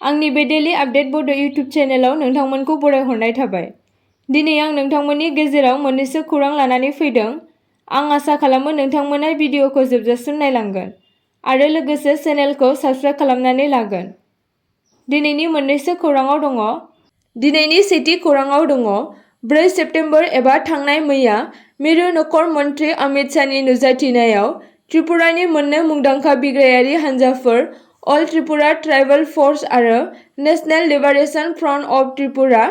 आंनि बे daily update बड' इउटुब चेनेलाव नोंथांमोनखौ बरायहरनाय थाबाय। दिनै आं नोंथांमोननि गेजेराव मोननैसो खौरां लानानै फैदों। आं आसा खालामो नोंथांमोना भिडिअखौ जोबजासिम नायलांगोन आरो लोगोसे चेनेलखौ साबस्क्राइब खालामनानै लागोन। दिनैनि मोननैसो खौराङाव दङ। दिनैनि सेथि खौराङाव दङ 4 सेप्तेम्बर एबा थांनाय मैया मिरु नखर मन्थ्रि अमित शाहनि नुजाथिनायाव त्रिपुरानि मोननै मुंदांखा बिग्रायारि हानजाफोर अल त्रिपुरा ट्राइबेल फोर्स आरो national liberation front of Tripura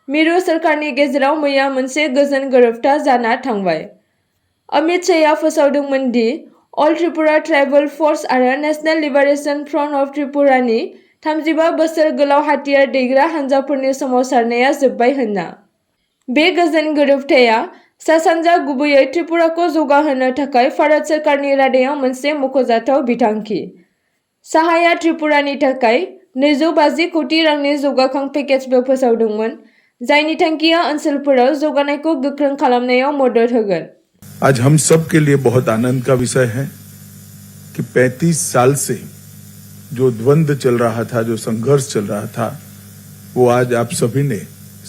मिरु सोरखारनि गेजेराव मैया मोनसे गोजोन गोरोबथा जाना थांबाय। अमित शाहआ फोसावदोंमोन दि अल त्रिपुरा ट्राइबेल फोर्स आरो नेशनेल लिबारेशन फ्रन्ट अफ त्रिपुरानि 35 बोसोर गोलाव हाथियार दैग्रा हानजाफोरनि सोमावसारनाया जोबबाय होनना। बे गोजोन गोरोबथाया सा-सानजा गुबैयै त्रिपुराखौ जौगाहोनो थाखाय भारत सोरखारनि रादायाव मोनसे मख'जाथाव बिथांखि। शाहआ त्रिपुरानि थाखाय 250 कोटी रांनि जौगाखां पेकेजबो फोसावदोंमोन, जायनि थांखिया ओनसोलफोराव जौगानायखौ गोख्रों खालामनायाव मदद होगोन। आज हम सब के लिए बहुत आनंद का विषय है कि 35 साल से जो द्वंद्व चल रहा था, जो संघर्ष चल रहा था, वो आज आप सभी ने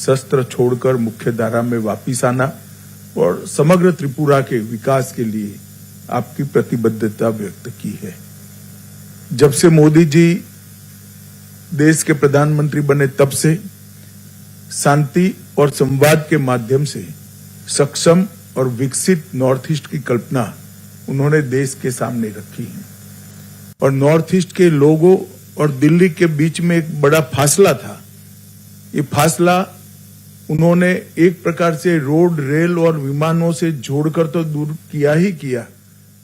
शस्त्र छोड़कर मुख्य धारा में वापिस आना और समग्र त्रिपुरा के विकास के लिए आपकी प्रतिबद्धता व्यक्त की है। जब से मोदी जी देश के प्रधानमंत्री बने तब से शांति और संवाद के माध्यम से सक्षम और विकसित नॉर्थ ईस्ट की कल्पना उन्होंने देश के सामने रखी है। और नॉर्थ ईस्ट के लोगों और दिल्ली के बीच में एक बड़ा फासला था। ये फासला उन्होंने एक प्रकार से रोड, रेल और विमानों से जोड़कर तो दूर किया ही किया,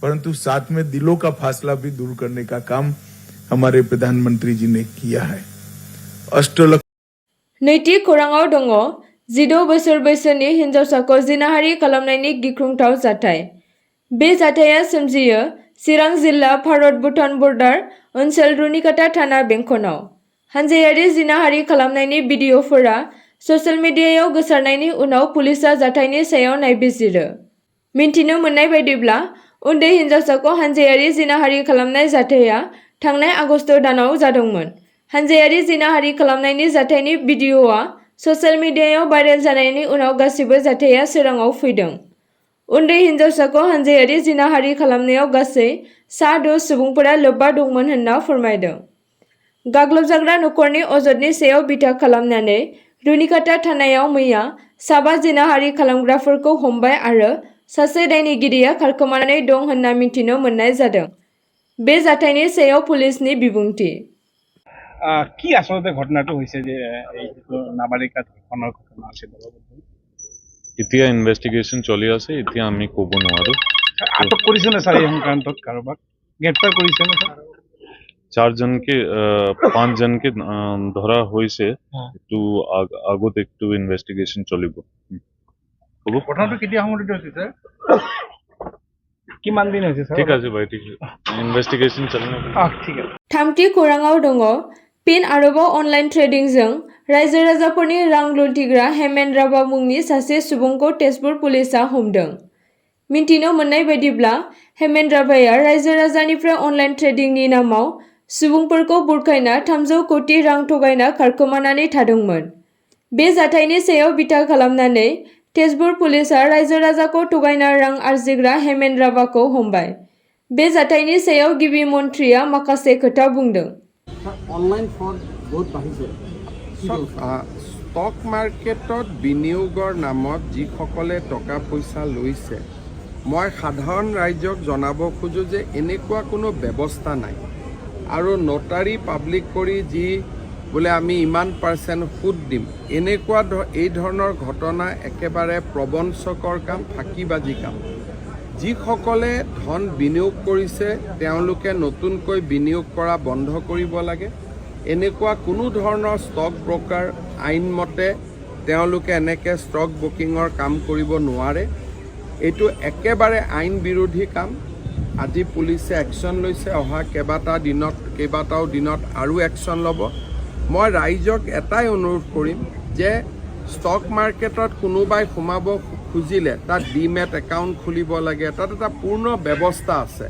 परंतु साथ में दिलों का फासला भी दूर करने का काम हमारे प्रधानमंत्री जी ने किया है। नैथि खौराङाव दङ 16 बोसोर बैसोनि हिनजावसाखौ जिनाहारि खालामनायनि गिख्रंथाव जाथाय। बे जाथाया सोमजियो चिरां जिल्ला भारत-भुटान बर्डार ओनसोल रुनिकाटा थाना बेंखनाव। हानजायारि जिनाहारि खालामनायनि भिडिअफोरा ससियेल मिडियायाव गोसारनायनि उनाव पुलिसआ जाथायनि सायाव नायबिजिरो। मिन्थिनो मोननाय बायदिब्ला उन्दै हिनजावसाखौ हानजायारि जिनाहारि खालामनाय जाथाया थांनाय आगस्त दानाव जादोंमोन। हानजायारि जिनाहारि खालामनायनि जाथायनि भिडिअआ ससियेल मिडियायाव भाइरेल जानायनि उनाव गासिबो जाथाया सोराङाव फैदों। उन्दै हिनजावसाखौ हानजायारि जिनाहारि खालामनायाव गासै 6 सुबुंफोरा लोब्बा दंमोन होनना फोरमायदों। गाग्लोबजाग्रा नखरनि अजदनि सायाव बिथा खालामनानै रुनिकाटा थानायाव मैया 7 जिनाहारि खालामग्राफोरखौ हमबाय आरो सासे दायनिगिरिया खारखोमानानै दं होनना मिथिनो मोननाय जादों। बे जाथायनि सायाव पुलिसनि बिबुंथि। কি আসলে ঘটনাটো হৈছে যে এই নাবালিকা ধৰ্ষণৰ ঘটনা আছিল? এতিয়া ইনভেষ্টিগেশ্যন চলি আছে, এতিয়া আমি ক'ব নোৱাৰো। আটক কৰিছে নে ছাৰ এই সংক্ৰান্তত কাৰোবাক গ্ৰেপ্তাৰ কৰিছে নে ছাৰ? 5 জনকে ধৰা হৈছে, একটু আগত একটু ইনভেষ্টিগেশ্যন চলিব। হ'ব, ঘটনাটো কেতিয়া সংঘটিত হৈছে ছাৰ? কিমান দিন হৈছে ছাৰ? ঠিক আছে ভাই, ঠিক আছে, ইনভেষ্টিগেশ্যন চলি ঠিক আছে। थामथि खौराङाव दङ फिन आरोबाव अनलाइन ट्रेडिंजों रायजो राजाफोरनि रां लुथिग्रा हेमेन्द्र राभा मुंनि सासे सुबुंखौ तेजपुर पुलिसआ हमदों। मिन्थिनो मोननाय बायदिब्ला हेमेन्द्र राभाया रायजो राजानिफ्राय अनलाइन ट्रेडिंनि नामाव सुबुंफोरखौ बुरखायना 300 कोटी रां थगायना खारखोमानानै थादोंमोन। बे जाथायनि सायाव बिथा खालामनानै तेजपुर पुलिसआ रायजो राजाखौ थगायना रां आरजिग्रा हेमेन्द्र राभाखौ हमबाय। बे जाथायनि सायाव गिबि मन्थ्रिया माखासे खोथा बुंदों। অনলাইন ফ্ৰড বহুত বাঢ়িছে। ষ্টক মাৰ্কেটত বিনিয়োগৰ নামত যিসকলে টকা পইচা লৈছে, মই সাধাৰণ ৰাইজক জনাব খোজোঁ যে এনেকুৱা কোনো ব্যৱস্থা নাই। আৰু নটাৰী পাব্লিক কৰি যি বোলে আমি ইমান % সুদ দিম, এনেকুৱা এই ধৰণৰ ঘটনা একেবাৰে প্ৰবঞ্চকৰ কাম, ফাঁকিবাজি কাম। যিসকলে ধন বিনিয়োগ কৰিছে তেওঁলোকে নতুনকৈ বিনিয়োগ কৰা বন্ধ কৰিব লাগে। এনেকুৱা কোনো ধৰণৰ ষ্টক ব্ৰকাৰ আইনমতে তেওঁলোকে এনেকৈ ষ্টক ব্ৰকিঙৰ কাম কৰিব নোৱাৰে। এইটো একেবাৰে আইন বিৰোধী কাম। আজি পুলিচে একশ্যন লৈছে, অহা কেইবাটাও দিনত আৰু একশ্যন ল'ব। মই ৰাইজক এটাই অনুৰোধ কৰিম যে ষ্টক মাৰ্কেটত কোনোবাই সোমাব খুজিলে তাত ডিমেট একাউণ্ট খুলিব লাগে, তাত এটা পূৰ্ণ ব্যৱস্থা আছে।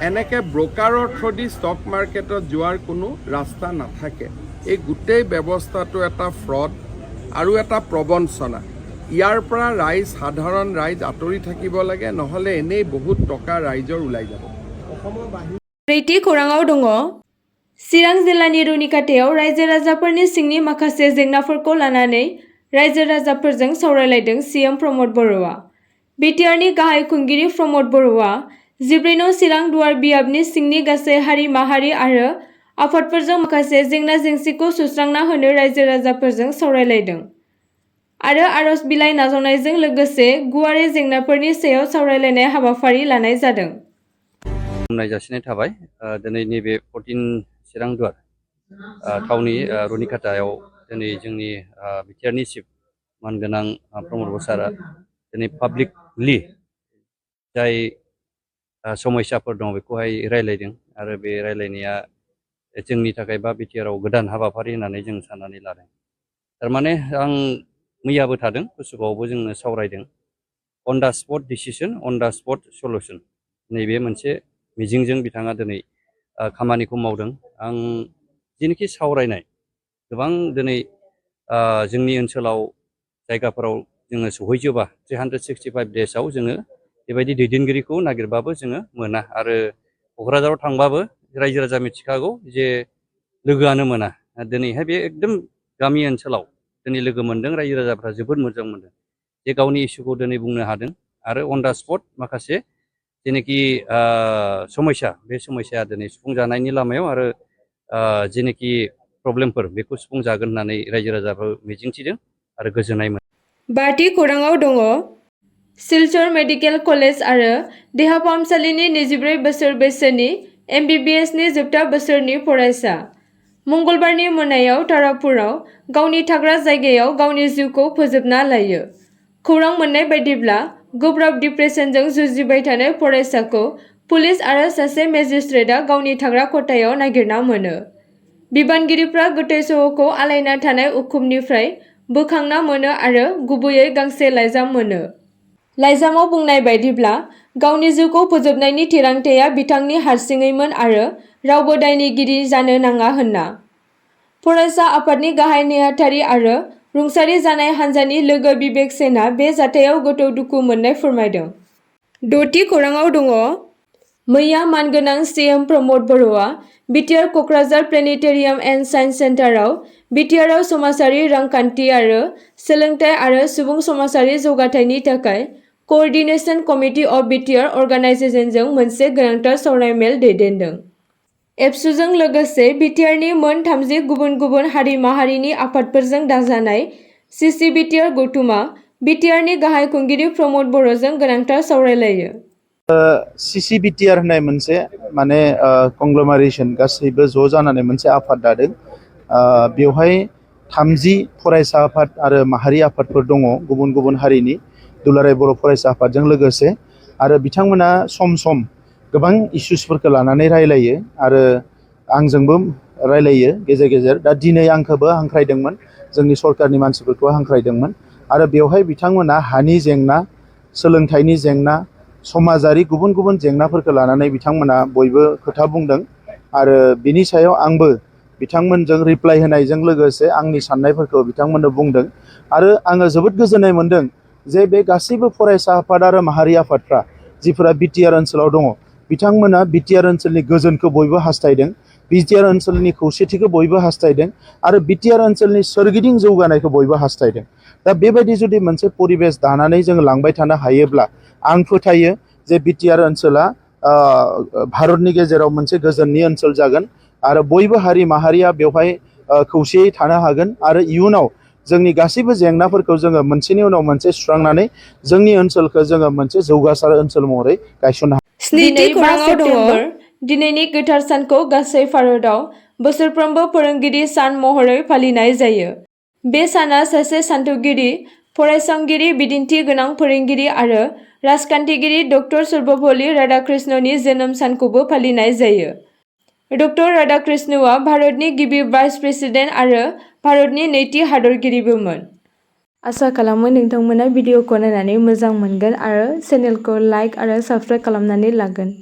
এনেকৈ ব্ৰকাৰৰ থ্ৰুদি ষ্টক মাৰ্কেটত যোৱাৰ কোনো ৰাস্তা নাথাকে। এই গোটেই ব্যৱস্থাটো এটা ফ্ৰড আৰু এটা প্ৰবঞ্চনা। ইয়াৰ পৰা সাধাৰণ ৰাইজ আঁতৰি থাকিব লাগে, নহ'লে এনেই বহুত টকা ৰাইজৰ ওলাই যাব। ब्रैथि खौराङाव दङ चिरां जिल्लानि रुनिकाटायाव रायजो राजाफोरनि सिंनि माखासे जेंनाफोरखौ लानानै रायजो राजाफोरजों सावरायलायदों सीएम प्रमोद बर'आ। बिटिआरनि गाहाय खुंगिरि प्रमोद बर'आ 14 नं चिरां दुवार बियाबनि सिंनि गासै हारि माहारि आरो आफादफोरजों माखासे जेंना जेंसिखौ सुस्रांना होनो रायजो राजाफोरजों सावरायलायदों आरो आरज बिलाइ नाजावनायजों लोगोसे गुवारै जेंनाफोरनि सायाव सावरायलायनाय हाबाफारि लानाय जादों। जासिनाय थाबाय दिनै नैबे 14 चिरां दुवार थावनि रुनिकाटायाव दिनै जोंनि बिटिआरनि चिफ मानगोनां प्रमोद बर' सारा दिनै पाब्लिकलि जाय समस्याफोर दं बेखौहाय रायलायदों आरो बे रायलायनाया जोंनि थाखाय बा बिटिआरआव गोदान हाबाफारि होननानै जों साननानै लादों। थारमाने आं मैयाबो थादों कुसुगावआवबो जोङो सावरायदों अन दा स्पट डिसिसन अन दा स्पट सल्युसन नैबे मोनसे मिजिंजों बिथाङा दिनै खामानिखौ मावदों। आं जेनोखि सावरायनाय गोबां दिनै जोंनि ओनसोलाव जायगाफोराव जोङो सहैजोबा 365 डेजआव जोङो बेबायदि दैदेनगिरिखौ नागिरबाबो जोङो मोना आरो क'क्राझाराव थांबाबो रायजो राजा मिथिखागौ जे लोगोआनो मोना। दिनैहाय बे एकदम गामि ओनसोलाव दिनै लोगो मोनदों, रायजो राजाफ्रा जोबोद मोजां मोनदों जे गावनि इस्युखौ दिनै बुंनो हादों आरो अन दा स्पट माखासे जेनोखि समस्या बे समस्याया दिनै सुफुंजानायनि लामायाव आरो जेनोखि प्रब्लेमफोर बेखौ सुफुंजागोन होननानै रायजो राजाफोर मिजिंथिदों आरो गोजोननाय मोनो। बाथि खौराङाव दङ सिलचर मेडिकेल कलेज आरो देहा फाहामसालिनि 24 बोसोर बैसोनि MBBSनि जोबथा बोसोरनि फरायसा मंगलबारनि मोनायाव तारापुराव गावनि थाग्रा जायगायाव गावनि जिउखौ फोजोबना लायो। खौरां मोननाय बायदिब्ला गोब्राब डिप्रेसनजों जुजिबाय थानाय फरायसाखौ पुलिस आरो सासे मेजिस्ट्रेटआ गावनि थाग्रा खथायाव नागिरना मोनो। बिबानगिरिफ्रा गोथै सह'खौ आलायना थानाय उखुमनिफ्राय बोखांना मोनो आरो गुबैयै गांसे लाइजाम मोनो। लाइजामाव बुंनाय बायदिब्ला गावनि जिउखौ फोजोबनायनि थिरांथाया बिथांनि हारसिङैमोन आरो रावबो दायनिगिरि जानो नाङा होनना। फरायसा आफादनि गाहाय नेहाथारि आरो रुंसारि जानाय हान्जानि लोगो बिबेक सेनआ बे जाथायाव गोथौ दुखु मोननाय फोरमायदों। द'थि खौराङाव दङ मैया मानगोनां सीएम प्रमोद बर'आ बिटिआर क'क्राझार प्लेनेटेरियाम एन्ड साइन्स सेन्टाराव बिटिआरआव समाजारि रांखान्थि आरो सोलोंथाइ आरो सुबुं समाजारि जौगाथायनि थाखाय क'अर्डिनेशन कमिटि अफ बिटिआर अर्गानाइजेशनजों मोनसे गोनांथार सावराय मेल दैदेनदों। एबसुजों लोगोसे बिटिआरनि मोन 30 गुबुन गुबुन हारि माहारिनि आफादफोरजों दाजानाय सिसि बिटिआर गौथुमा बिटिआरनि गाहाय खुंगिरि प्रमोद बर'जों गोनांथार सावरायलायो। सिसि बिटिआर होननाय मोनसे माने कंग्ल'मारेशन गासैबो ज' जानानै मोनसे आफाद दादों। बेवहाय 30 फरायसा आफाद आरो माहारि आफादफोर दङ गुबुन गुबुन हारिनि दुलाराय बर' फरायसा आफादजों लोगोसे आरो बिथांमोना सम सम गोबां इस्युसफोरखौ लानानै रायलायो आरो आंजोंबो रायलायो गेजेर गेजेर। दा दिनै आंखौबो हांख्रायदोंमोन, जोंनि सरकारनि मानसिफोरखौ हांख्रायदोंमोन आरो बेवहाय बिथांमोना हानि जेंना, सोलोंथाइनि जेंना, समाजारि गुबुन गुबुन जेंनाफोरखौ लानानै बिथांमोना बयबो खोथा बुंदों आरो बिनि सायाव आंबो बिथांमोनजों रिप्लाइ होनायजों लोगोसे आंनि साननायफोरखौ बिथांमोननो बुंदों आरो आङो जोबोद गोजोननाय मोनदों जे बे गासैबो फरायसा आफाद आरो माहारि आफादफ्रा जिफोरा बिटिआर ओनसोलाव दङ बिथांमोना बिटिआर ओनसोलनि गोजोनखौ बयबो हास्थायदों, बिटिआर ओनसोलनि खौसेथिखौ बयबो हास्थायदों आरो बिटिआर ओनसोलनि सोरगिदिं जौगानायखौ बयबो हास्थायदों। दा बेबायदि जुदि मोनसे परिबेस दानानै जों लांबाय थानो हायोब्ला आं फोथायो जे बिटिआर ओनसोला भारतनि गेजेराव मोनसे गोजोननि ओनसोल जागोन आरो बयबो हारि माहारिया बेवहाय खौसेयै थानो हागोन आरो इयुनाव जोंनि गासैबो जेंनाफोरखौ जोङो मोनसेनि उनाव मोनसे सुस्रांनानै जोंनि ओनसोलखौ जोङो मोनसे जौगासार ओनसोल महरै गायसननो हागोन। स्निथि खौराङाव दङ दिनैनि गोथार सानखौ गासै भारतआव बोसोरफ्रोमबो फोरोंगिरि सान महरै फालिनाय जायो। बे साना सासे सानथौगिरि, फरायसंगिरि, बिदिन्थि गोनां फोरोंगिरि आरो राजखान्थिगिरि डक्टर सर्वपल्ली राधाकृष्णननि जोनोम सानखौबो फालिनाय जायो। डक्टर राधाकृष्णनआ भारतनि गिबि भाइस प्रेसिडेन्ट आरो भारतनि नैथि हादरगिरिबोमोन। आसा खालामो नोंथांमोना भिडिअखौ नायनानै मोजां मोनगोन आरो चेनेलखौ लाइक आरो साबस्क्राइब खालामनानै लागोन।